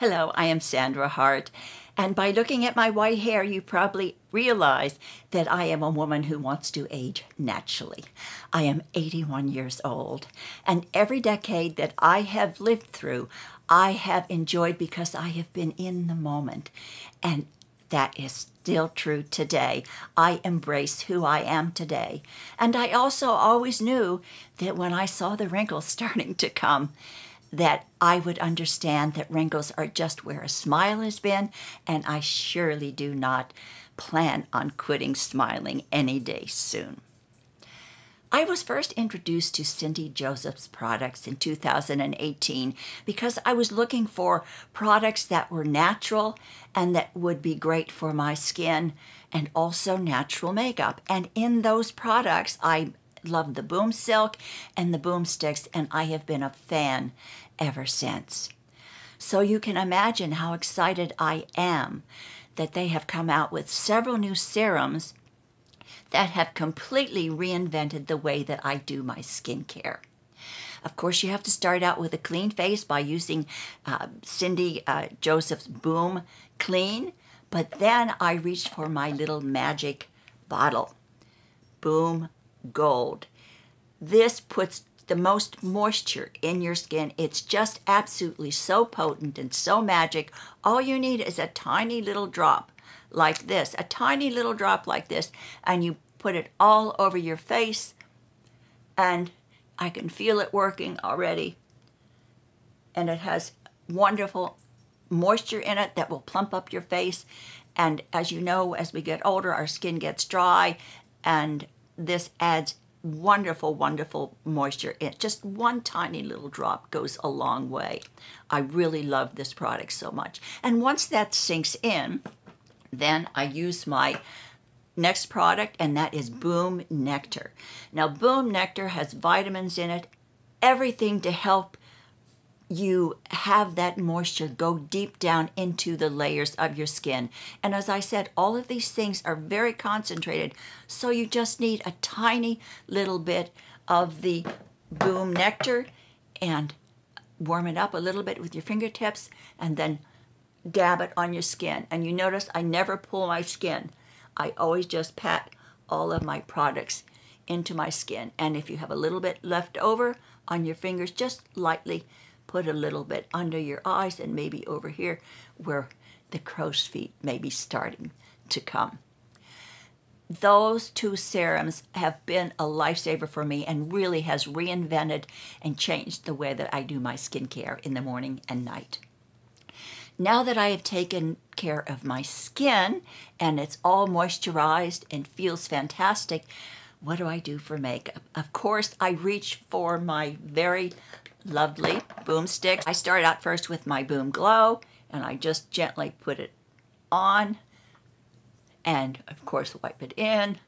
Hello, I am Sandra Hart, and by looking at my white hair, you probably realize that I am a woman who wants to age naturally. I am 81 years old, and every decade that I have lived through, I have enjoyed because I have been in the moment, and that is still true today. I embrace who I am today, and I also always knew that when I saw the wrinkles starting to come, that I would understand that wrinkles are just where a smile has been, and I surely do not plan on quitting smiling any day soon. I was first introduced to Cindy Joseph's products in 2018 because I was looking for products that were natural and that would be great for my skin and also natural makeup. And in those products, I love the Boom Silk and the Boom Sticks, and I have been a fan ever since. So you can imagine how excited I am that they have come out with several new serums that have completely reinvented the way that I do my skincare. Of course, you have to start out with a clean face by using Cindy Joseph's Boom Clean, but then I reached for my little magic bottle, Boom Gold. This puts the most moisture in your skin. It's just absolutely so potent and so magic. All you need is a tiny little drop like this, a tiny little drop like this, and you put it all over your face, and I can feel it working already. And it has wonderful moisture in it that will plump up your face. And as you know, as we get older, our skin gets dry, and this adds wonderful, wonderful moisture. Just one tiny little drop goes a long way. I really love this product so much. And once that sinks in, then I use my next product, and that is Boom Nectar. Now, Boom Nectar has vitamins in it, everything to help you have that moisture go deep down into the layers of your skin. And as I said, all of these things are very concentrated, so you just need a tiny little bit of the Boom Nectar and warm it up a little bit with your fingertips and then dab it on your skin. And you notice I never pull my skin. I always just pat all of my products into my skin. And if you have a little bit left over on your fingers, just lightly put a little bit under your eyes and maybe over here where the crow's feet may be starting to come. Those two serums have been a lifesaver for me and really has reinvented and changed the way that I do my skincare in the morning and night. Now that I have taken care of my skin and it's all moisturized and feels fantastic, what do I do for makeup? Of course, I reach for my very lovely Boom Sticks. I start out first with my Boom Glow, and I just gently put it on and, of course, wipe it in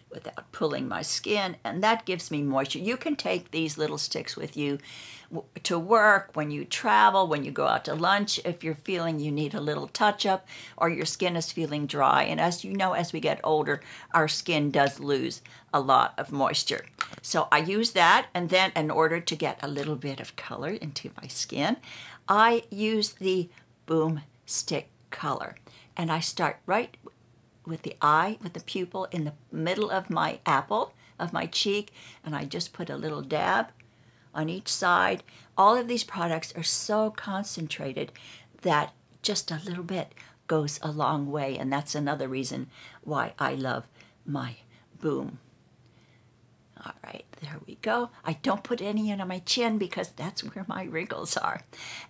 without pulling my skin, and that gives me moisture. You can take these little sticks with you to work, when you travel, when you go out to lunch, if you're feeling you need a little touch-up or your skin is feeling dry. And as you know, as we get older, our skin does lose a lot of moisture. So I use that, and then in order to get a little bit of color into my skin, I use the Boom Stick Color. And I start right with the eye, with the pupil in the middle of my apple, of my cheek, and I just put a little dab on each side. All of these products are so concentrated that just a little bit goes a long way, and that's another reason why I love my Boom. All right, there we go. I don't put any in on my chin because that's where my wrinkles are.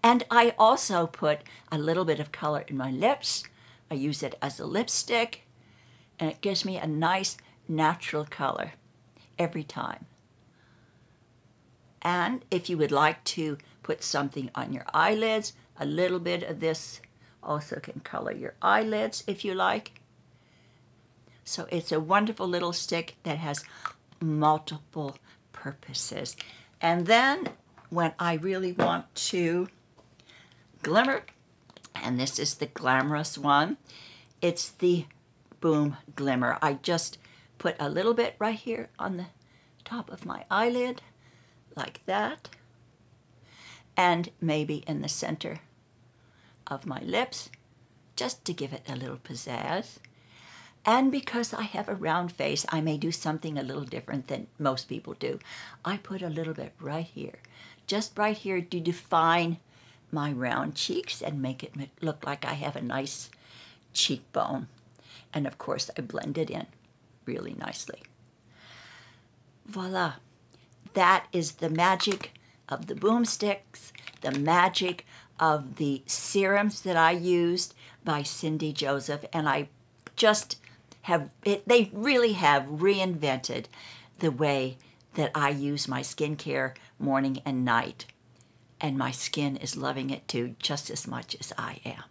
And I also put a little bit of color in my lips. I use it as a lipstick, and it gives me a nice natural color every time. And if you would like to put something on your eyelids, a little bit of this also can color your eyelids if you like. So it's a wonderful little stick that has multiple purposes. And then when I really want to glimmer, and this is the glamorous one, it's the Boom Glimmer. I just put a little bit right here on the top of my eyelid, like that, and maybe in the center of my lips, just to give it a little pizzazz. And because I have a round face, I may do something a little different than most people do. I put a little bit right here, just right here to define my round cheeks and make it look like I have a nice cheekbone. And of course, I blend it in really nicely. Voila. That is the magic of the boomsticks, the magic of the serums that I used by Cindy Joseph. And I just they really have reinvented the way that I use my skincare morning and night. And my skin is loving it too, just as much as I am.